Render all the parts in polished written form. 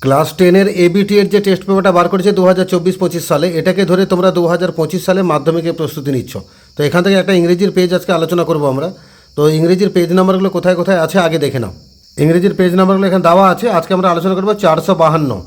Class 10-এর এবিটিএর যে test পেপারটা বার করেছে 2024-25 সালে, এটাকে ধরে তোমরা 2025 সালে মাধ্যমিকের প্রস্তুতি নিচ্ছ। তো এখান থেকে একটা ইংরেজির পেজ আজকে আলোচনা করব আমরা। তো ইংরেজির পেজ নাম্বারগুলো কোথায় কোথায় আছে আগে দেখে নাও। ইংরেজির পেজ নাম্বারগুলো এখানে দেওয়া আছে। আজকে আমরা আলোচনা করব 452।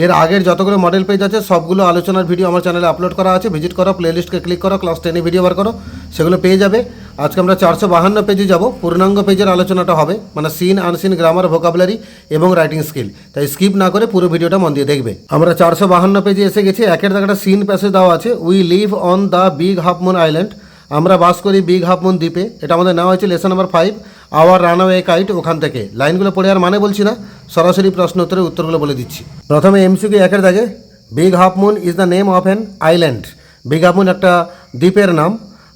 এর আগের যতগুলো মডেল পেজ আছে সবগুলো আলোচনার ভিডিও আমার চ্যানেলে আপলোড করা আছে। ভিজিট করো, প্লেলিস্টকে ক্লিক করো, ক্লাস 10 ভিডিও বার করো, সেগুলো পেয়ে যাবে। আজকে আমরা 452 পেজে যাব। পূর্ণাঙ্গ পেজের আলোচনাটা হবে, মানে সিন আনসিন, গ্রামার, ভোকাবুলারি এবং রাইটিং স্কিল। তাই স্কিপ না করে পুরো ভিডিওটা মন দিয়ে দেখবে। আমরা 452 পেজে এসে গেছি। একের জায়গাটা সিন প্যাসেজ দেওয়া আছে। We live on the big half moon island. আমরা বাস করি বিগ হাফ মুন দ্বীপে। এটা আমাদের নেওয়া হয়েছে lesson number 5 our runaway kite. ওখান থেকে লাইনগুলো পড়ে আর মানে বলছি না, সরাসরি প্রশ্ন উত্তরের উত্তরগুলো বলে দিচ্ছি। প্রথমে এমসিকিউ একের দাগে, big half moon is the name of an island. Big half moon একটা দ্বীপের নাম।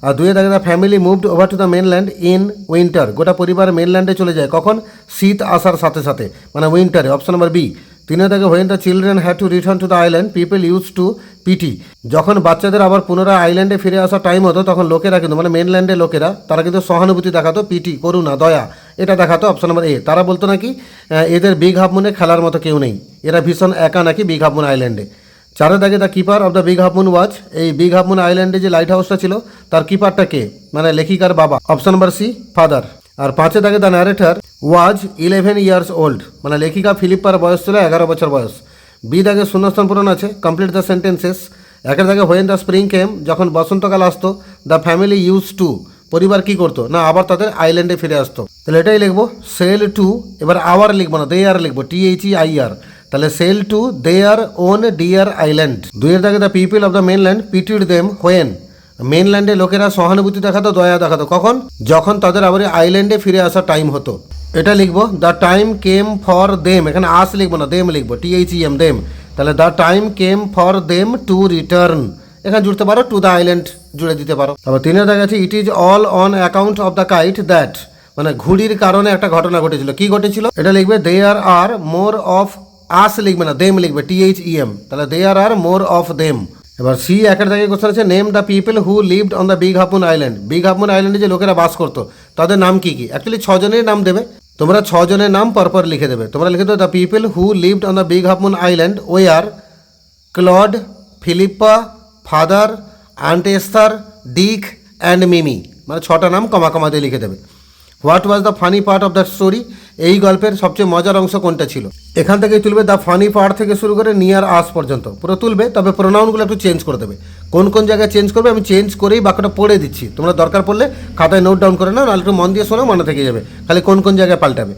আর দুইয়ের দাগে, the family moved over to the mainland in winter. গোটা পরিবার মেনল্যান্ডে চলে যায় কখন? শীত আসার সাথে সাথে, মানে উইন্টারে। Option number B. তিনের দাগে, when the children had to return to the island people used to pity. যখন বাচ্চাদের আবার পুনরায় আইল্যান্ডে ফিরে আসার টাইম হতো তখন লোকেরা কিন্তু, মানে মেনল্যান্ডে লোকেরা, তারা কিন্তু সহানুভূতি দেখাতো, পিটি, করুণা, দয়া, এটা দেখাতো। Option number A. তারা বলতো নাকি এদের বিগ হাফ মুনে খেলার মতো কেউ নেই, এরা ভীষণ একা নাকি বিগ হাফ মুন আইল্যান্ডে। চারের দাগে, the keeper of the big half moon ওয়াজ। এই বিগ হাফ মুন আইল্যান্ডে যে লাইট হাউসটা ছিল তার কিপারটা কে? মানে লেখিকার বাবা। Option number C, father. আর পাঁচে দাগে, the narrator was 11 years old. মানে লেখিকা ফিলিপ্পার বয়স ছিল 11 বছর বয়স। বি দাগে শূন্যস্থান পূরণ আছে, কমপ্লিট দ্য সেন্টেন্সেস। একের দাগে, হোয়েন দ্য স্প্রিং কেম। যখন বসন্তকাল আসতো, দ্য ফ্যামিলি ইউজ টু। পরিবার কি করতো? না আবার তাদের আইল্যান্ডে ফিরে আসতো। তাহলে এটাই লিখবো, সেল টু। এবার আওয়ার লিখবো না, দে আর লিখবো, THEIR। তাহলে sell to their own dear island. দুইয়ের দাগে, the people of the mainland pitied them when. মেনল্যান্ডে লোকেরা সহানুভূতি দেখাতো, দয়া দেখাতো কখন? যখন তাদের আবার আইল্যান্ডে ফিরে আসার টাইম হতো। এটা লিখবো, the time came for them. এখানে আস লিখবো না, দেম লিখবো, THEM, দেম। তাহলে the time came for them to return. এখানে জুড়তে পারো টু দ্য আইল্যান্ড জুড়ে দিতে পারো। তারপর তিনের দাগে আছে, it is all on account of the kite that. মানে ঘুড়ির কারণে একটা ঘটনা ঘটেছিল। কি ঘটেছিল? এটা লিখবে, দেয়ার আর মোর অফ। আস লিখবে না, দেম লিখবে, THEM। তাহলে দেয়ার আর মোর অফ দেম। এবার সি একের জায়গায় কোশ্চেন আছে, name the people who lived on the big half moon island. Big half moon আইল্যান্ডে যে লোকেরা বাস করতো তাদের নাম কি কি? অ্যাকচুয়ালি 6 জনের নাম দেবে তোমরা, 6 জনের নাম পরপর লিখে দেবে। তোমরা লিখে দেবে, the people who lived on the big half moon island were Claude, Philippa, father, aunt Esther, Dick and Mimi. মানে 6টা নাম কমা কমা দিয়ে লিখে দেবে। What was the funny part of the story. এই গল্পের সবচেয়ে মজার অংশ কোনটা ছিল? এখান থেকেই তুলবে, দ্য ফানি পার্ট থেকে শুরু করে নিয়ার আস পর্যন্ত পুরো তুলবে। তবে প্রোনাউনগুলো একটু চেঞ্জ করে দেবে। কোন কোন জায়গায় চেঞ্জ করবে আমি চেঞ্জ করেই বাক্যটা পড়ে দিচ্ছি, তোমরা দরকার পড়লে খাতায় নোট ডাউন করে নাও, নাহলে একটু মন দিয়ে শোনো, মনে থেকে যাবে। খালি কোন কোন জায়গায় পাল্টাবে।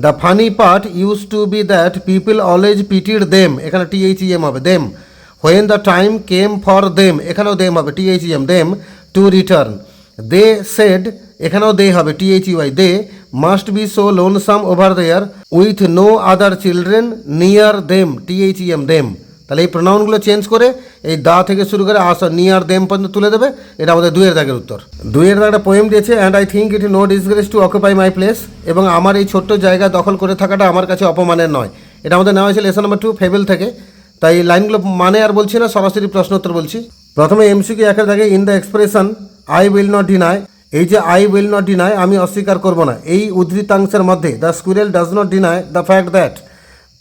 The funny part used to be that people always pitied them. এখানে THEM হবে, them. When the time came for them, এখানেও দেম হবে, THEM, them to return. They said, এখানেও দে হবে, THEY, they must be so lonesome over there with no other children near them, THEM, them. তাহলে এই প্রোনাউনগুলো change করে এই দা থেকে শুরু করে আসা নিয়ার দেম পর্যন্ত তুলে দেবে। এটা আমাদের দুইয়ের দাগের উত্তর। দুইয়ের দাগে একটা পোয়েম দিয়েছে, and I think it no disgrace to occupy my place. এবং আমার এই ছোট্ট জায়গা দখল করে থাকাটা আমার কাছে অপমানের নয়। এটা আমাদের নেওয়া হয়েছে লেসন নাম্বার 2 ফেবেল থেকে। তাই লাইনগুলো মানে আর বলছি না, সরাসরি প্রশ্ন উত্তর বলছি। প্রথমে এমসিকিউ একের দাগে, in the expression I will not deny. এই যে আই উইল নট ডিনাই, আমি অস্বীকার করব না, এই উদ্ধৃতাংশের মধ্যে the squirrel does not deny the fact that.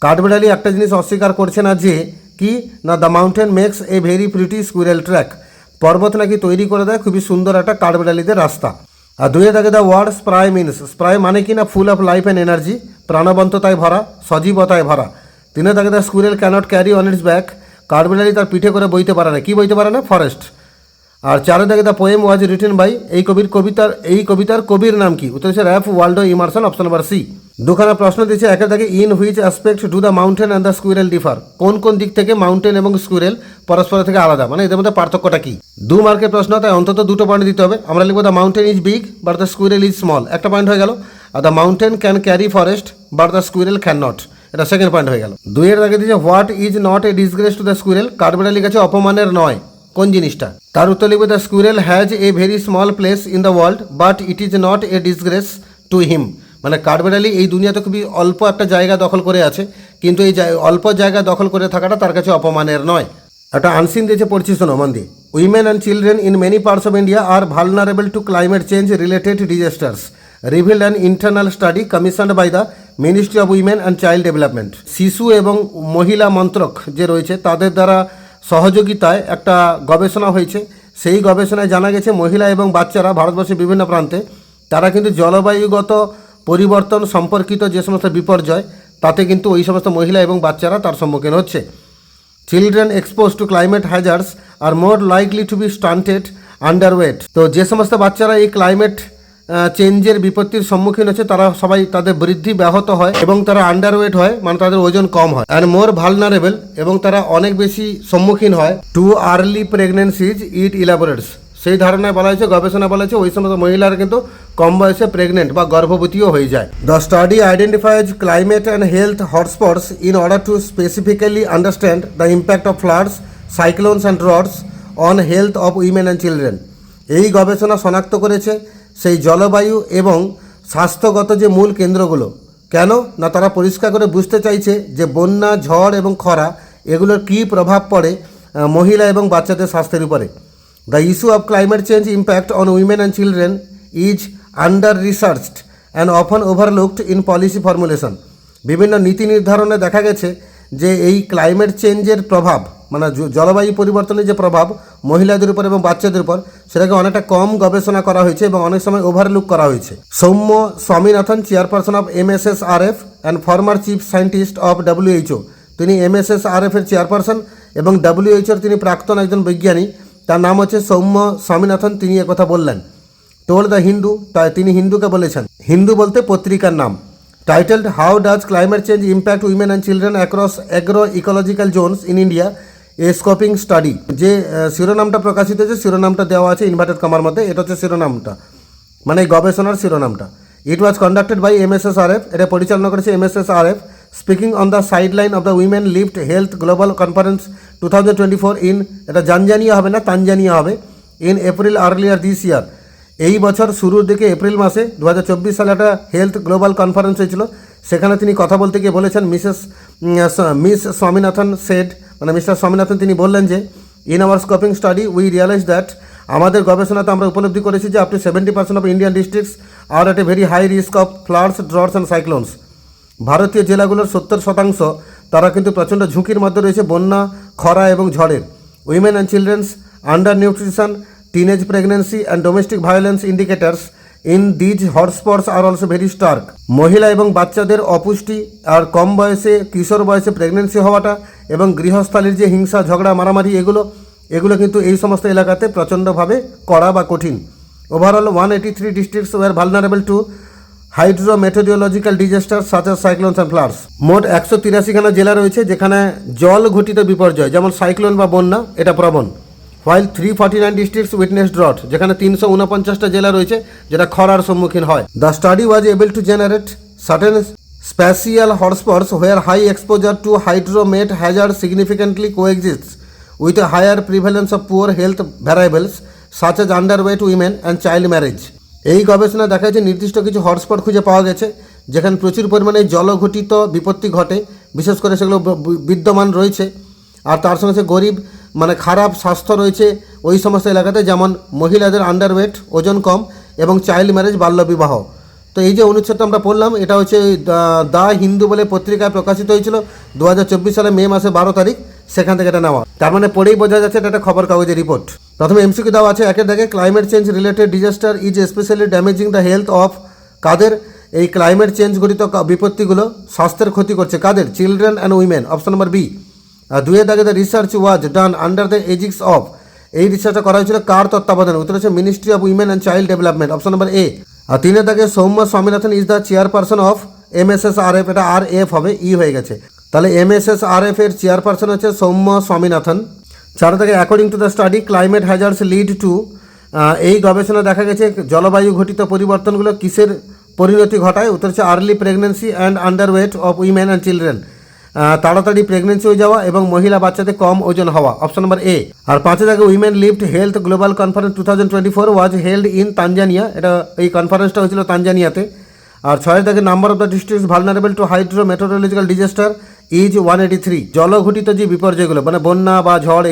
কাঠবিড়ালি একটা জিনিস অস্বীকার করছে না, যে কি না, the mountain makes a very pretty squirrel track. পর্বত নাকি তৈরি করে দেয় খুবই সুন্দর একটা কাঠবিড়ালিদের রাস্তা। আর দুইয়ে থাকে, the word spry means. Spry মানে কি না, full of life and energy, প্রাণবন্ততায় ভরা, সজীবতায় ভরা। তিনে থাকে, the squirrel cannot carry on its back. কাঠবিড়ালি তার পিঠে করে বইতে পারে না। কি বইতে পারে না? ফরেস্ট। আর চারে থাকে, the poem was written by. এই কবিতার কবির নাম কি? উত্তর হচ্ছে Ralph Waldo Emerson. Option number C. দুখানা প্রশ্ন দিয়েছে। একের থাকে, in which aspect do the mountain and the squirrel differ. কোন কোন দিক থেকে মাউন্টেন এবং স্কুইরেল পরস্পর থেকে আলাদা, মানে এদের মধ্যে পার্থক্যটা কি? 2 মার্কের প্রশ্ন, তাই অন্তত 2টো পয়েন্ট দিতে হবে। আমরা লিখবো, the mountain is big but the squirrel is small. একটা পয়েন্ট হয়ে গেল। আর the mountain can carry forest but the squirrel can not. এটা সেকেন্ড পয়েন্ট হয়ে গেল। 2-এর আগে দিয়েছে, what is not a disgrace to the squirrel. কাঠবিড়ালির কাছে অপমানের নয় কোন জিনিসটা? তার উত্তর লিখবে, the squirrel has a very small place in the world but it is not a disgrace to him. মানে কাঠবিড়ালি এই দুনিয়াতে খুবই অল্প একটা জায়গা দখল করে আছে, কিন্তু এই অল্প জায়গা দখল করে থাকাটা তার কাছে অপমানের নয়। একটা আনসিন দিয়েছে, পড়ছি শোনো মন দিয়ে। Women and children in many parts of India are vulnerable to climate change related disasters. revealed an internal study commissioned by the ministry of women and child development. শিশু এবং মহিলা মন্ত্রক যে রয়েছে তাদের দ্বারা সহযোগিতায় একটা গবেষণা হয়েছে। সেই গবেষণায় জানা গেছে মহিলা এবং বাচ্চারা ভারতবর্ষের বিভিন্ন প্রান্তে তারা কিন্তু জলবায়ুগত পরিবর্তন সম্পর্কিত যে সমস্ত বিপর্যয় তাতে কিন্তু ওই সমস্ত মহিলা এবং বাচ্চারা তার সম্মুখীন হচ্ছে। Children expose to climate hazards are more likely to be stunted underweight. তো যে সমস্ত বাচ্চারা এই ক্লাইমেট চেঞ্জের বিপত্তির সম্মুখীন হচ্ছে তারা সবাই তাদের বৃদ্ধি ব্যাহত হয় এবং তারা আন্ডারওয়েট হয়, মানে তাদের ওজন কম হয়। অ্যান্ড মোর ভালনারেবল, এবং তারা অনেক বেশি সম্মুখীন হয় টু আর্লি প্রেগনেন্সিজ ইট ইলাবোরেটস। সেই ধারণায় বলা হয়েছে, গবেষণা বলা হয়েছে ওই সমস্ত মহিলারা কিন্তু কম বয়সে প্রেগনেন্ট বা গর্ভবতীও হয়ে যায়। The study identifies climate and health hotspots in order to specifically understand the impact of floods, cyclones and droughts on health of women and children. এই গবেষণা শনাক্ত করেছে সেই জলবায়ু এবং স্বাস্থ্যগত যে মূল কেন্দ্রগুলো। কেন না, তারা পরিষ্কার করে বুঝতে চাইছে যে বন্যা, ঝড় এবং খরা এগুলোর কী প্রভাব পড়ে মহিলা এবং বাচ্চাদের স্বাস্থ্যের উপরে। The issue of climate change impact on women and children is under researched and অফন overlooked in policy formulation. বিভিন্ন নীতি নির্ধারণে দেখা গেছে যে এই ক্লাইমেট চেঞ্জের প্রভাব, মানে জলবায়ু পরিবর্তনের যে প্রভাব মহিলাদের উপর এবং বাচ্চাদের উপর, সেটাকে অনেকটা কম গবেষণা করা হয়েছে এবং অনেক সময় ওভারলুক করা হয়েছে। Soumya Swaminathan, chairperson of MSSRF and former chief scientist of WHO, তিনি MSSRF এর চেয়ারপারসন এবং WHO তিনি প্রাক্তন একজন বিজ্ঞানী, তার নাম হচ্ছে সৌম্য স্বামীনাথন। তিনি একথা বললেন। টোল দ্য হিন্দু, তাই তিনি হিন্দুকে বলেছেন, হিন্দু বলতে পত্রিকার নাম। Titled how does climate change impact women and children across agro ecological zones in India, a scoping study. যে শিরোনামটা প্রকাশিত হয়েছে, শিরোনামটা দেওয়া আছে ইনভার্টেড কমার মধ্যে, এটা হচ্ছে শিরোনামটা, মানে এই গবেষণার শিরোনামটা। ইট ওয়াজ কন্ডাক্টেড বাই MSSRF, এটা পরিচালনা করেছে MSSRF। Speaking on the sideline of the women lift health global conference 2024 in, এটা জানজানিয়া হবে না, তানজানিয়া হবে, ইন এপ্রিল আর্লিয়ার দিস ইয়ার। এই বছর শুরুর দিকে এপ্রিল মাসে 2024 সালে একটা হেলথ গ্লোবাল কনফারেন্স হয়েছিল। সেখানে তিনি কথা বলতে গিয়ে বলেছেন, মিস স্বামীনাথন সেড, মানে মিস্টার স্বামীনাথন তিনি বললেন যে in our scoping study we realise that, আমাদের গবেষণাতে আমরা উপলব্ধি করেছি যে up to 70% of Indian districts are at a very high risk of floods, droughts and cyclones. ভারতীয় জেলাগুলোর 70% তারা কিন্তু প্রচণ্ড ঝুঁকির মধ্যে রয়েছে বন্যা, খরা এবং ঝড়ের। Women and children's undernutrition, teenage pregnancy and domestic violence indicators in these hotspots are also very stark. মহিলা এবং বাচ্চাদের অপুষ্টি আর কম বয়সে, কিশোর বয়সে প্রেগনেন্সি হওয়াটা এবং গৃহস্থালির যে হিংসা, ঝগড়া, মারামারি এগুলো কিন্তু এই সমস্ত এলাকাতে প্রচণ্ডভাবে কড়া বা কঠিন। Overall 183 districts were vulnerable to hydrometeorological disaster such as cyclones and floods. মোট 183খানা জেলা রয়েছে যেখানে জল ঘটিত বিপর্যয় যেমন সাইক্লোন বা বন্যা এটা প্রবণ। while 349 districts witnessed drought, যেখানে 349টা জেলা রয়েছে যেটা খরার সম্মুখীন হয়। The study was able to generate certain spatial hotspots where high exposure to hydromet hazard significantly coexists with a higher prevalence of poor health variables such as underweight women and child marriage. এই গবেষণা দেখা যাচ্ছে নির্দিষ্ট কিছু hotspot খুঁজে পাওয়া গেছে যেখানে প্রচুর পরিমাণে জলঘটিত বিপত্তি ঘটে, বিশেষ করে সেগুলো বিদ্যমান রয়েছে। আর তার সঙ্গে সঙ্গে গরিব, মানে খারাপ স্বাস্থ্য রয়েছে ওই সমস্ত এলাকাতে, যেমন মহিলাদের আন্ডারওয়েট, ওজন কম এবং চাইল্ড ম্যারেজ, বাল্যবিবাহ। তো এই যে অনুচ্ছেদটা আমরা পড়লাম এটা হচ্ছে দা হিন্দু বলে পত্রিকায় প্রকাশিত হয়েছিল 2024 সালে মে মাসে 12 তারিখ, সেখান থেকে এটা নেওয়া। তার মানে পড়েই বোঝা যাচ্ছে এটা একটা খবর কাগজের রিপোর্ট। প্রথমে MCQ দেওয়া আছে, একের দাগে climate change related disaster is specially damaging the health of, কাদের? এই ক্লাইমেট চেঞ্জ ঘটিত বিপত্তিগুলো স্বাস্থ্যের ক্ষতি করছে কাদের? Children and women, option number B. আর দুয়ের দাগে the research was done under the এজিক্স অফ, এই রিসার্চটা করা হয়েছিল কার তত্ত্বাবধানে? উত্তর হচ্ছে ministry of women and child development, option number A. আর তিনের দাগে Soumya Swaminathan is the chairperson of MSSRF, এটা RF হবে, ই হয়ে গেছে, তাহলে MSSRF এর চেয়ারপারসন হচ্ছে সৌম্য স্বামীনাথন। চার দাগে according to the study climate hazards lead to, এই গবেষণা দেখা গেছে জলবায়ু ঘটিত পরিবর্তনগুলো কিসের পরিণতি ঘটায়? উত্তর হচ্ছে early pregnancy and underweight of women and children, তাড়াতাড়ি প্রেগনেন্সি হয়ে যাওয়া এবং মহিলা বাচ্চাদের কম ওজন হওয়া, অপশন নম্বর এ। আর পাঁচে থাকে women lift health global conference 2024 was held in Tanzania, এটা এই কনফারেন্সটা হয়েছিল তানজানিয়াতে। আর ছয়ের দাগে number of the districts vulnerable to hydrometeorological disaster is 183, জলঘটিত যে বিপর্যয়গুলো মানে বন্যা বা ঝড়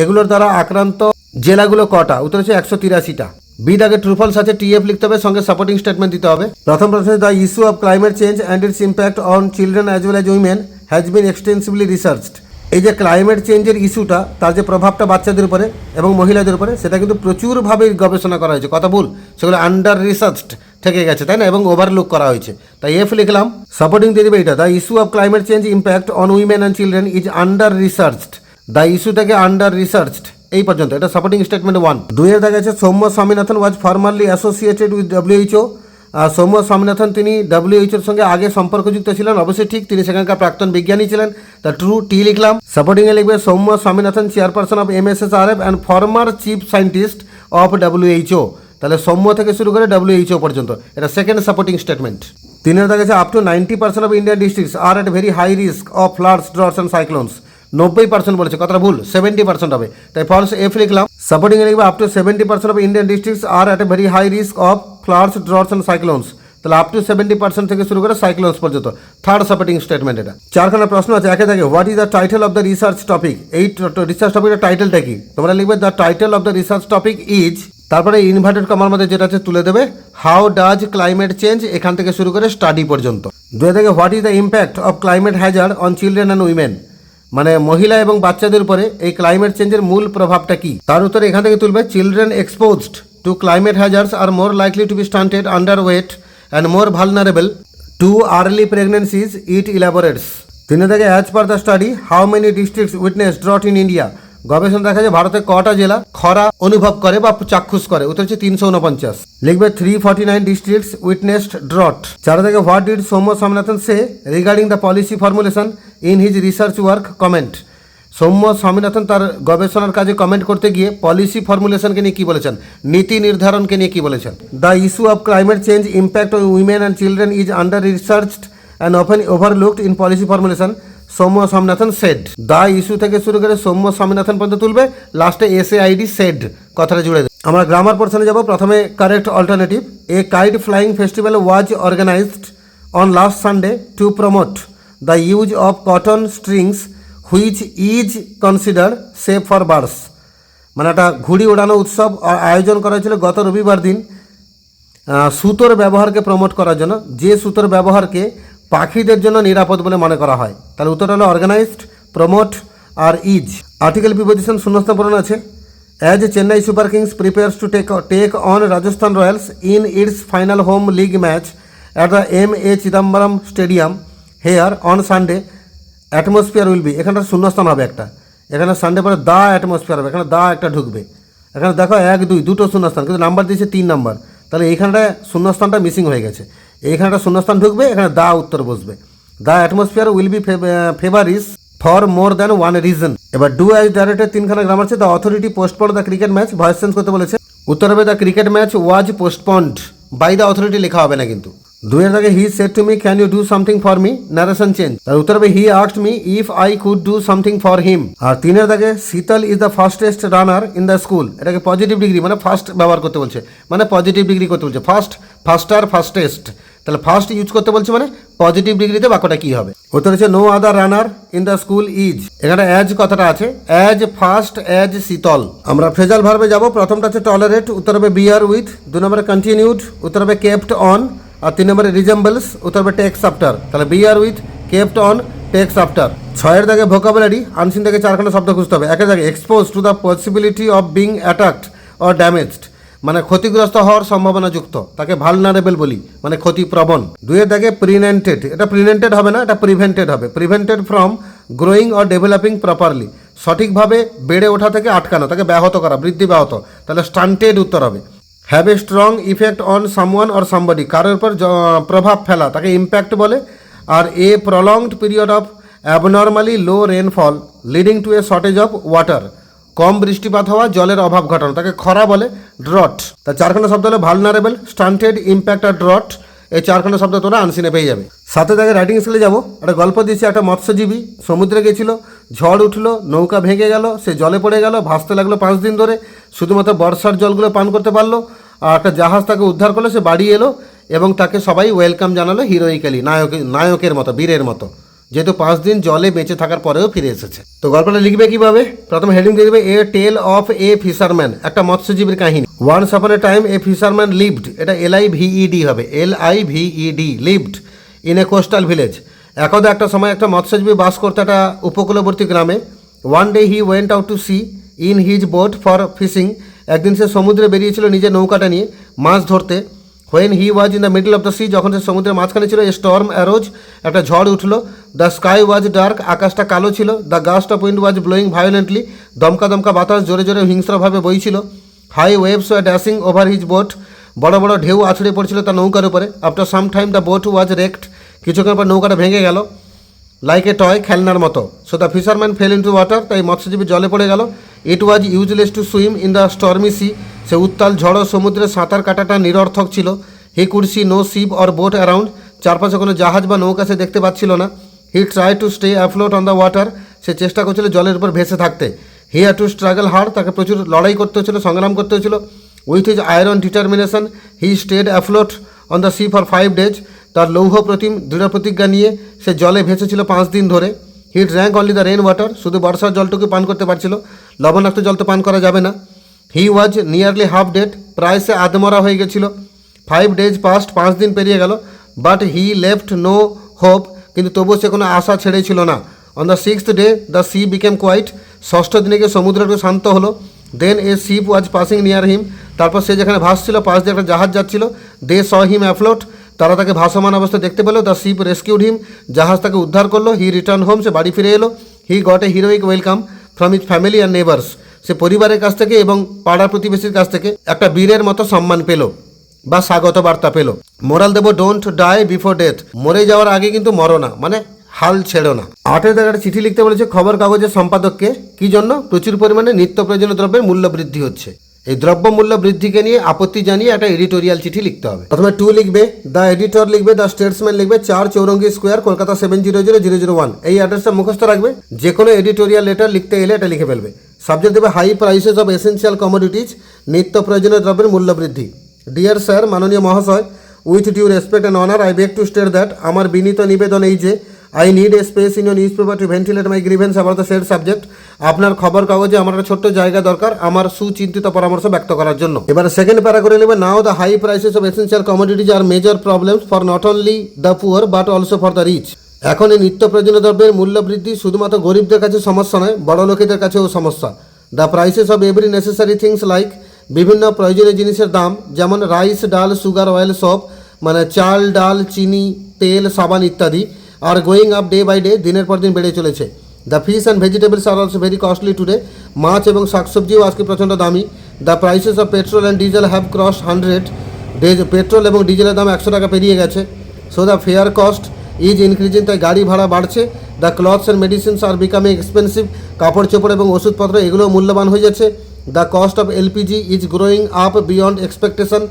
এগুলোর দ্বারা আক্রান্ত জেলাগুলো কটা? উত্তর হচ্ছে 183টা। বি দাগে ট্রু ফলস আছে, টিএফ লিখতে হবে, সঙ্গে সাপোর্টিং স্টেটমেন্ট দিতে হবে। প্রথম প্রশ্ন, the issue of climate change and it's impact on children as well as women has been extensively researched. এই যে ক্লাইমেট চেঞ্জের ইস্যুটা, তার যে প্রভাবটা বাচ্চাদের উপরে এবং মহিলাদের উপরে, সেটা কিন্তু প্রচুরভাবে গবেষণা করা হয়েছে। কথা ভুল, সেগুলো আন্ডার রিসার্চড থেকে গেছে, তাই না, এবং ওভারলুক করা হয়েছে। তাই এফ লিখলাম, সাপোর্টিং দিয়ে দেবে এটা, the issue of climate change impact on women and children is under researched. The issue থেকে আন্ডার রিসার্চড এই পর্যন্ত, এটা সাপোর্টিং স্টেটমেন্ট 1। 2 এর দেখা যাচ্ছে Soumya Swaminathan was formerly associated with WHO। Soumya Swaminathan তিনি WHO এর সঙ্গে আগে সম্পর্কযুক্ত ছিলেন, অবশ্যই ঠিক, তিনি সেখানকার প্রাক্তন বিজ্ঞানী ছিলেন, তা ট্রু, টি লিখলাম। সাপোর্টিংয়ে লিখবে Soumya Swaminathan chairperson of MSSRF and former chief scientist of WHO। তাহলে সৌম্য থেকে শুরু করে WHO পর্যন্ত, এটা সেকেন্ড সাপোর্টিং স্টেটমেন্ট। 3 এর দেখা যাচ্ছে up to 90% of Indian districts are at very high risk of floods, droughts and cyclones. 90% বলেছে, কথাটা ভুল, 70% হবে, তাই ফলস এফ লিখলাম। সাপোর্টিং এ লিখবে up to 70% of Indian districts are at a very high risk of floods, droughts and cyclones. তাহলে up to 70% থেকে শুরু করে সাইক্লোনস পর্যন্ত, থার্ড সাপোর্টিং স্টেটমেন্ট এটা। 4খানা প্রশ্ন আছে, একে থাকে what is the title of the research topic. এই রিসার্চ টপিকের টাইটেলটা কি, তোমরা লিখবে the title of the research topic is, তারপরে ইনভার্টেড কমার মধ্যে যেটা আছে তুলে দেবে হাউ ডাজ ক্লাইমেট চেঞ্জ, এখান থেকে শুরু করে স্টাডি পর্যন্ত। 2 থেকে what is the impact of climate Hazard on children and women, মানে মহিলা এবং বাচ্চাদের উপরে এই ক্লাইমেট চেঞ্জের মূল প্রভাবটা কি, তার উত্তরে এখান থেকে তুলবে children exposed to climate hazards are more likely to be stunted, under weight and more vulnerable to early pregnancies, it elaborates. 3 থেকে as per the study how many districts witness drought in India. গবেষণা দেখা যায় ভারতে কটা জেলা খরা অনুভব করে বা চাক্ষুষ করে, উত্তর হচ্ছে 349। লিখবে 349 ডিস্ট্রিক্টস উইটনেসড ড্রট। 4 থেকে what did Soumya Swaminathan say regarding the policy formulation in his research work, comment. Soumya Swaminathan তার গবেষণার কাজে কমেন্ট করতে গিয়ে পলিসি ফর্মুলেশনকে নিয়ে কী বলেছেন, নীতি নির্ধারণকে নিয়ে কী বলেছেন। The issue of climate change impact on women and children is under researched and often overlooked in policy formulation, Soumya Swaminathan said. The issue থেকে শুরু করে সৌম্য স্বামীনাথন পর্যন্ত তুলবে, লাস্টে SAID সেড কথাটা জুড়ে দেবে। আমরা গ্রামার পোর্শনে যাব। প্রথমে correct alternative, a kite flying festival was organised on last Sunday to promote the use of cotton strings which is consider safe for birds. মানে একটা ঘুড়ি ওড়ানো উৎসব আয়োজন করা হয়েছিল গত রবিবার দিন সুতোর ব্যবহারকে প্রমোট করার জন্য, যে সুতোর ব্যবহারকে পাখিদের জন্য নিরাপদ বলে মনে করা হয়। তাহলে উত্তর হলো অর্গানাইজড, প্রমোট আর ইজ। আর্টিকেল প্রিপোজিশন শূন্যস্থান পূরণ আছে। As Chennai Super Kings prepares to take on Rajasthan Royals in its final home league match at the MA Chidambaram stadium here on Sunday, atmosphere will be, এখানটা শূন্যস্থান হবে একটা, এখানে সানডে পরে দা অ্যাটমসফিয়ার হবে, এখানে দা একটা ঢুকবে, এখানে দেখো 1 2 দুটো শূন্যস্থান, কিন্তু নাম্বার দিয়েছে 3 নাম্বার, তাহলে এইখানটা শূন্যস্থানটা মিসিং হয়ে গেছে, এইখানটা শূন্যস্থান ঢুকবে, এখানে দা উত্তর বসবে। The atmosphere will be favourable for more than one reason. এবার ডু অ্যাজ ডাইরেক্টেড 3খানা গ্রামার আছে। The authority postponed the cricket match, voice change করতে বলেছে, উত্তর হবে the cricket match was postponed, by the authority লেখা হবে না কিন্তু। 2 এর আগে he said to me can you do something for me, narration change, তার উত্তর হবে he asked me if I could do something for him. আর 3 এর আগে Sheetal is the fastest runner in the school, এটাকে পজিটিভ ডিগ্রি মানে first ব্যবহার করতে বলছে, মানে পজিটিভ ডিগ্রি করতে বলছে, ফার্স্ট, ফাস্টার, ফাস্টেস্ট, তাহলে ফার্স্ট ইউজ করতে বলছে মানে পজিটিভ ডিগ্রিতে বাক্যটা কী হবে, উত্তর হচ্ছে no other runner in the school is. এখানে অ্যাজ কথাটা আছে, অ্যাজ ফার্স্ট অ্যাজ শীতল। আমরা ফ্রেজাল ভার্বে যাব। প্রথমটা হচ্ছে টলারেট, উত্তর হবে বিয়ার উইথ। 2 নম্বরে কন্টিনিউড, উত্তর হবে কেপ্ট অন। আর 3 নম্বরে রিজেম্বলস, উত্তর হবে টেক্স আফটার। তাহলে বিয়ার with, kept on, takes after. 6 এর দাগে ভোকাবুলারি, আনসিন থেকে 4খানা শব্দ খুঁজতে হবে। একের দাগে expose to the possibility of being attacked or damaged, মানে ক্ষতিগ্রস্ত হওয়ার সম্ভাবনাযুক্ত, তাকে ভালনারেবল বলি, মানে ক্ষতিপ্রবণ। 2 এর দাগে প্রিভেন্টেড, এটা প্রিভেন্টেড হবে না, এটা প্রিভেন্টেড হবে, prevented from growing or developing properly, সঠিকভাবে বেড়ে ওঠা থেকে আটকানো, তাকে ব্যাহত করা, বৃদ্ধি ব্যাহত, তাহলে স্টান্টেড উত্তর হবে। Have a strong effect on someone or somebody, কারোর উপর প্রভাব ফেলা, তাকে ইম্প্যাক্ট বলে। আর a prolonged period of abnormally low rainfall leading to a shortage of water, কম বৃষ্টিপাত হওয়া, জলের অভাব ঘটানো, তাকে খরা বলে, ড্রট। তার 4খানা শব্দ হলো ভালনারেবল, স্টান্টেড, ইম্প্যাক্ট আর ড্রট। এই 4খানা শব্দ তোমরা আনসিনে পেয়ে যাবে। 7 দাগে রাইটিং স্কিলে যাবো। একটা গল্প দিয়েছি, একটা মৎস্যজীবী সমুদ্রে গেছিল, ঝড় উঠলো, নৌকা ভেঙে গেল, সে জলে পড়ে গেল, ভাসতে লাগলো 5 দিন ধরে, শুধুমাত্র বর্ষার জলগুলো পান করতে পারলো। আর একটা জাহাজ তাকে উদ্ধার করলো, সে বাড়ি এলো এবং তাকে সবাই ওয়েলকাম জানালো হিরোইক্যালি, নায়কের মতো, বীরের মতো। যেহেতু 5 দিন জলে বেঁচে থাকার পরেও ফিরে এসেছে। তো গল্পটা লিখবে কিভাবে? প্রথমে হেডিং দিয়ে দেবে এ টেল অফ এ ফিশারম্যান, একটা মৎস্যজীবীর কাহিনী। Once upon a time a fisherman lived, এটা LIVED হবে, LIVED, lived in a coastal village. একদা একটা সময় একটা মৎস্যজীবী বাস করতে একটা উপকূলবর্তী গ্রামে। One day he went out to sea in his boat for fishing, একদিন সে সমুদ্রে বেরিয়েছিল নিজের নৌকাটা নিয়ে মাছ ধরতে। When he was in the middle of the sea, যখন সে সমুদ্রের মাঝখানে ছিল, এ স্টর্ম অ্যারোজ, একটা ঝড় উঠলো। দ্য স্কাই ওয়াজ ডার্ক, আকাশটা কালো ছিল। The gust of wind was blowing violently, দমকা দমকা বাতাস জোরে জোরে হিংস্রভাবে বইছিল। High waves were dashing over his boat, বড় বড় ঢেউ আছড়ে পড়ছিল তার নৌকার উপরে। After some time the boat was wrecked, কিছুক্ষণ পর নৌকাটা ভেঙে গেল, লাইক এ টয়, খেলনার মতো। So the fisherman fell into water, তাই মৎস্যজীবী জলে পড়ে গেল। It was useless to swim in the stormy sea, সে উত্তাল ঝড় সমুদ্রে সাঁতার কাটাটা নিরর্থক ছিল। He could see no ship or boat around, চারপাশে কোনো জাহাজ বা নৌকা সে দেখতে পাচ্ছিল না। He try to stay afloat on the water, সে চেষ্টা করছিল জলের উপর ভেসে থাকতে। He had to struggle hard, তাকে প্রচুর লড়াই করতে হচ্ছিল, সংগ্রাম করতে হচ্ছিল। With his iron determination he stayed afloat on the sea for 5 days, তার লৌহ প্রতিম দৃঢ় প্রতিজ্ঞা নিয়ে সে জলে ভেসেছিল 5 দিন ধরে। He drank only the rain water, শুধু বর্ষার জলটুকু পান করতে পারছিল, লবণাক্ত জল তো পান করা যাবে না। হি ওয়াজ নিয়ারলি হাফ ডেড, প্রায় সে আধমরা হয়ে গেছিল। 5 days পাস্ট, 5 দিন পেরিয়ে গেল। But he left no hope, কিন্তু তবুও সে কোনো আশা ছেড়েছিল না। On the 6th day the sea became quiet, ষষ্ঠ দিনে গিয়ে সমুদ্র একটু শান্ত হলো। Then a ship was passing near him, তারপর সে যেখানে ভাসছিল পাশ দিয়ে একটা জাহাজ যাচ্ছিল। দে স হিম অ্যাফ্লোট, তারা তাকে ভাসমান অবস্থা দেখতে পেল। দ্য শিপ রেস্কিউড হিম, জাহাজ তাকে উদ্ধার করলো। হি রিটার্ন হোম, সে বাড়ি ফিরে এলো। He got a heroic welcome from his family and neighbours, সে পরিবারের কাছ থেকে এবং পাড়া প্রতিবেশীর কাছ থেকে একটা বীরের মতো সম্মান পেল বা স্বাগত বার্তা পেল। মোরাল দেব, ডোন্ট ডাই বিফোর ডেথ, মরে যাওয়ার আগে কিন্তু মরো না, মানে হাল ছেড়ো না। 8 জায়গায় চিঠি লিখতে বলেছে খবর কাগজের সম্পাদককে, কি জন্য? প্রচুর পরিমাণে নিত্য প্রয়োজনীয় দ্রব্যের মূল্য বৃদ্ধি হচ্ছে, এই দ্রব্য মূল্য বৃদ্ধিকে নিয়ে আপত্তি জানিয়ে একটা এডিটোরিয়াল চিঠি লিখতে হবে। প্রথমে 2 লিখবে, দ্য এডিটর লিখবে, দ্য স্টেটসম্যান লিখবে, 4 চৌরঙ্গি স্কোয়ার, কলকাতা 700001, এই অ্যাড্রেসটা মুখস্থ রাখবে। যে কোনো এডিটোরিয়াল লেটার লিখতে এলে এটা লিখে ফেলবে। সাবজেক্ট দেবে high prices of essential commodities, নিত্য প্রয়োজনীয় দ্রব্যের মূল্য বৃদ্ধি। ডিয়ার স্যার, মাননীয় মহাশয়, with due respect and honour I beg to state that, আমার বিনীত নিবেদন এই যে, I need a space in your news paper to ventilate my grievance about the said subject, আপনার খবর কাগজে আমার একটা ছোট্ট জায়গা দরকার আমার সুচিন্তিত পরামর্শ ব্যক্ত করার জন্য। এবার সেকেন্ড প্যারা করে নেবে, now the high prices of essential commodities are major problems for not only the poor but also for the rich, এখন এই নিত্য প্রয়োজনীয় দ্রব্যের মূল্য বৃদ্ধি শুধুমাত্র গরিবদের কাছে সমস্যা নয়, বড় লোকেদের কাছেও সমস্যা। The prices of every necessary things like, বিভিন্ন প্রয়োজনীয় জিনিসের দাম, যেমন রাইস, ডাল, সুগার, অয়েল, সব মানে চাল, ডাল, চিনি, তেল, সাবান ইত্যাদি, আর going up day by day, দিনের পর দিন বেড়ে চলেছে। The fish and vegetables are also very costly today, মাছ এবং শাকসবজিও আজকে প্রচণ্ড দামি। The prices of petrol and diesel have cross 100, petrol এবং ডিজেলের দাম 100 টাকা পেরিয়ে গেছে। So the fare cost is increasing, তাই গাড়ি ভাড়া বাড়ছে। The clothes and medicines are becoming expensive, কাপড় চোপড় এবং ওষুধপত্র এগুলোও মূল্যবান হয়ে যাচ্ছে। The cost of LPG is growing up beyond expectation,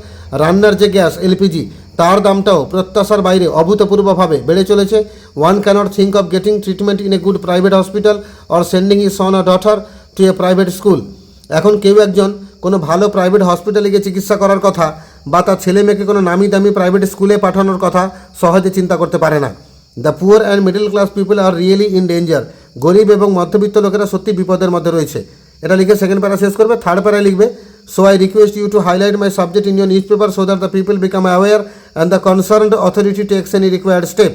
রান্নার যে গ্যাস এলপিজি তার দামটাও প্রত্যাশার বাইরে অভূতপূর্বভাবে বেড়ে চলেছে। One cannot think of getting treatment in a good private hospital or sending his son or daughter to a private school, এখন কেউ একজন কোনো ভালো প্রাইভেট হসপিটালে গিয়ে চিকিৎসা করার কথা বা তার ছেলে মেয়েকে কোনো নামি দামি প্রাইভেট স্কুলে পাঠানোর কথা সহজে চিন্তা করতে পারে না। The poor and middle class people are really in danger, গরিব এবং মধ্যবিত্ত লোকেরা সত্যি বিপদের মধ্যে রয়েছে। এটা লিখে সেকেন্ড প্যারা শেষ করবে। থার্ড প্যারা লিখবে, so I request you to highlight my subject in your news paper so that the people become aware and the concerned authority takes any required step,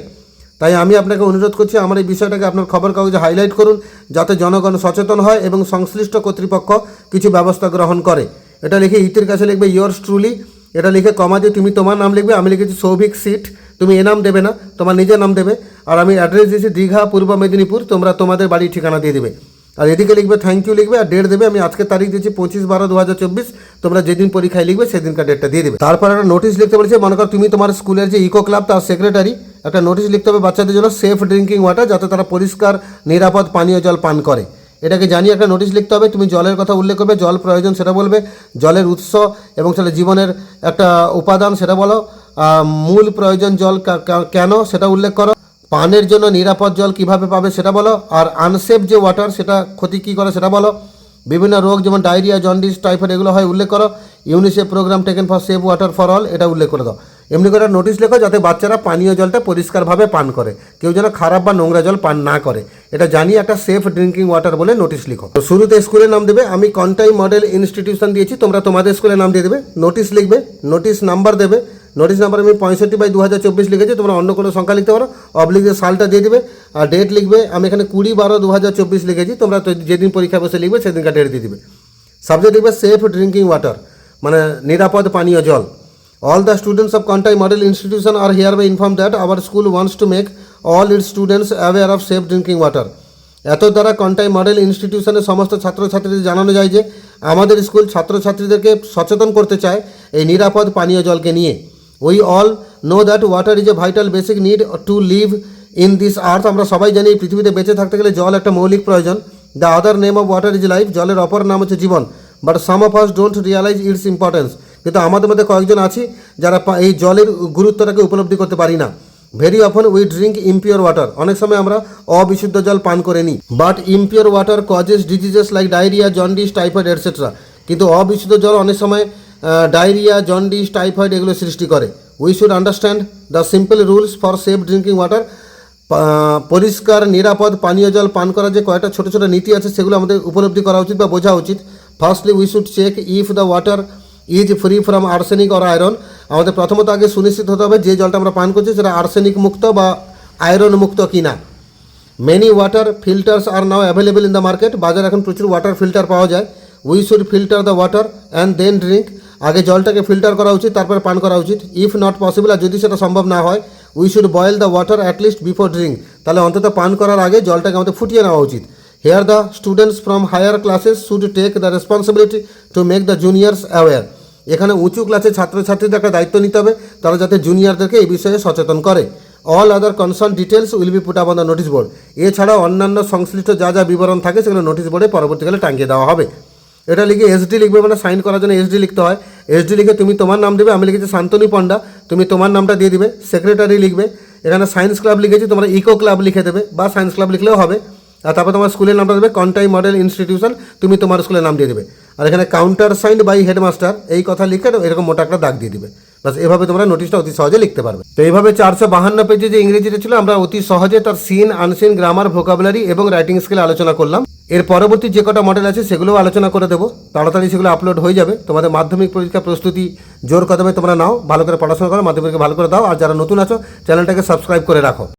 তাই আমি আপনাকে অনুরোধ করছি আমার এই বিষয়টাকে আপনার খবর কাগজে হাইলাইট করুন যাতে জনগণ সচেতন হয় এবং সংশ্লিষ্ট কর্তৃপক্ষ কিছু ব্যবস্থা গ্রহণ করে। এটা লিখে ইতির কাছে লিখবে ইয়োর্স ট্রুলি, এটা লিখে কমা দিয়ে তুমি তোমার নাম লিখবে, আমি লিখেছি সৌভিক সিট, তুমি এ নাম দেবে না, তোমার নিজের নাম দেবে, আর আমি অ্যাড্রেস দিয়েছি দীঘা, পূর্ব মেদিনীপুর, তোমরা তোমাদের বাড়ির ঠিকানা দিয়ে দেবে। আর এদিকে লিখবে থ্যাংক ইউ লিখবে, আর ডেট দেবে, আমি আজকে তারিখ দিয়েছি 25/12/2024, তোমরা যেদিন পরীক্ষায় লিখবে সেদিনকার ডেটটা দিয়ে দেবে। তারপর একটা নোটিশ লিখতে বলেছে, মনে করো তুমি তোমার স্কুলের যে ইকো ক্লাব তার সেক্রেটারি, একটা নোটিশ লিখতে হবে বাচ্চাদের জন্য সেফ ড্রিঙ্কিং ওয়াটার, যাতে তারা পরিষ্কার নিরাপদ পানীয় জল পান করে, এটাকে জানিয়ে একটা নোটিশ লিখতে হবে। তুমি জলের কথা উল্লেখ করবে, জল প্রয়োজন সেটা বলবে, জলের উৎস এবং সেটা জীবনের একটা উপাদান সেটা বলো, মূল প্রয়োজন জল কেন সেটা উল্লেখ করো, পানের জন্য নিরাপদ জল কিভাবে পাবে সেটা বলো, আর আনসেফ যে ওয়াটার সেটা ক্ষতি কী করে সেটা বলো, বিভিন্ন রোগ যেমন ডায়রিয়া, জন্ডিস, টাইফয়েড এগুলো হয় উল্লেখ করো, UNICEF programme taken for safe water for all এটা উল্লেখ করে দাও। এমনি করে নোটিশ লেখো যাতে বাচ্চারা পানীয় জলটা পরিষ্কারভাবে পান করে, কেউ যেন খারাপ বা নোংরা জল পান না করে, এটা জানিয়ে একটা সেফ ড্রিঙ্কিং ওয়াটার বলে নোটিশ লিখো। তো শুরুতে স্কুলের নাম দেবে, আমি কন্টাই মডেল ইনস্টিটিউশন দিয়েছি, তোমরা তোমাদের স্কুলের নাম দিয়ে দেবে। নোটিশ লিখবে, নোটিশ নাম্বার দেবে, নোটিশ নাম্বার আমি 65/2024 লিখেছি, তোমরা অন্য কোনো সংখ্যা লিখতে পারো, অবলিকে সালটা দিয়ে দিবে। আর ডেট লিখবে, আমি এখানে 20/12/2024 লিখেছি, তোমরা যেদিন পরীক্ষা বসে লিখবে সেদিনকার ডেট দিয়ে দিবে। সাবজেক্ট লিখবে সেফ ড্রিঙ্কিং ওয়াটার, মানে নিরাপদ পানীয় জল। All the students of Kontai Model Institution are hereby informed that our school wants to make all its students aware of safe drinking water. এত দ্বারা কন্টাই মডেল ইনস্টিটিউশনের সমস্ত ছাত্রছাত্রীদের জানানো যায় যে আমাদের স্কুল ছাত্রছাত্রীদেরকে সচেতন করতে চায় এই নিরাপদ পানীয় জলকে নিয়ে। We all know that water is a vital basic need to live in this আর্থ। আমরা সবাই জানি এই পৃথিবীতে বেঁচে থাকতে গেলে জল একটা মৌলিক প্রয়োজন। The other name of water is life, জলের অপর নাম হচ্ছে জীবন। But some of us don't realise its importance, কিন্তু আমাদের মধ্যে কয়েকজন আছি যারা এই জলের গুরুত্বটাকে উপলব্ধি করতে পারি না। Very অফন we drink impure water, অনেক সময় আমরা অবিশুদ্ধ জল পান করে নিই। But impure water causes diseases like diarrhoea, jaundice, typhoid etcetera. কিন্তু অবিশুদ্ধ জল অনেক সময় ডায়রিয়া, জন্ডিস, টাইফয়েড এগুলো সৃষ্টি করে। We should understand the simple rules for safe drinking water. পরিষ্কার নিরাপদ পানীয় জল পান করার যে কয়েকটা ছোটো ছোটো নীতি আছে সেগুলো আমাদের উপলব্ধি করা উচিত বা বোঝা উচিত। Firstly we should check if the water is free from arsenic or iron. আমাদের প্রথমত আগে সুনিশ্চিত হতে হবে যে জলটা আমরা পান করছি সেটা আর্সেনিক মুক্ত বা আয়রন মুক্ত কিনা। Many water filters are now available in the market, বাজারে এখন প্রচুর ওয়াটার ফিল্টার পাওয়া যায়। We should filter the water and then drink, আগে জলটাকে ফিল্টার করা উচিত তারপরে পান করা উচিত। ইফ নট পসিবল, আর যদি সেটা সম্ভব না হয়, we should boil the water at least before drink, তাহলে অন্তত পান করার আগে জলটাকে আমাদের ফুটিয়ে নেওয়া উচিত। Here the students from higher classes should take the responsibility to make the juniors aware. এখানে উঁচু ক্লাসের ছাত্রছাত্রীদের একটা দায়িত্ব নিতে হবে, তারা যাতে জুনিয়রদেরকে এই বিষয়ে সচেতন করে। All other concern details will be put up on the notice board. এছাড়াও অন্যান্য সংশ্লিষ্ট যা যা বিবরণ থাকে সেগুলো নোটিশ বোর্ডে পরবর্তীকালে টাঙিয়ে দেওয়া হবে। এটা লিখে এসডি লিখবে, মানে সাইন করার জন্য এসডি লিখতে হয়। এসডি লিখে তুমি তোমার নাম দেবে, আমি লিখেছি শান্তনু পণ্ডা, তুমি তোমার নামটা দিয়ে দিবে। সেক্রেটারি লিখবে, এখানে সায়েন্স ক্লাব লিখেছি, তোমরা ইকো ক্লাব লিখে দেবে বা সায়েন্স ক্লাব লিখলেও হবে। আর তারপর তোমার স্কুলের নামটা দেবে কন্টাই মডেল ইনস্টিটিউশন, তুমি তোমার স্কুলের নাম দিয়ে দেবে। আর এখানে কাউন্টার সাইন্ড বাই হেডমাস্টার এই কথা লিখে এরকম মোটা একটা দাগ দিয়ে দিবে। বাস এভাবে তোমরা নোটিশটা অতি সহজে লিখতে পারবে। তো এইভাবে 452 পেজে যে ইংরেজিটা ছিল আমরা অতি সহজে তার সিন, আনসিন, গ্রামার, ভোকাবুলারি এবং রাইটিং স্কিল আলোচনা করলাম। এর পরবর্তী যে কটা মডেল আছে সেগুলোও আলোচনা করে দেবো, তাড়াতাড়ি সেগুলো আপলোড হয়ে যাবে। তোমাদের মাধ্যমিক পরীক্ষা প্রস্তুতি জোর কদমে তোমরা নাও, ভালো করে পড়াশোনা করো, মাধ্যমিককে ভালো করে দাও। আর যারা নতুন আছো চ্যানেলটাকে সাবস্ক্রাইব করে রাখো।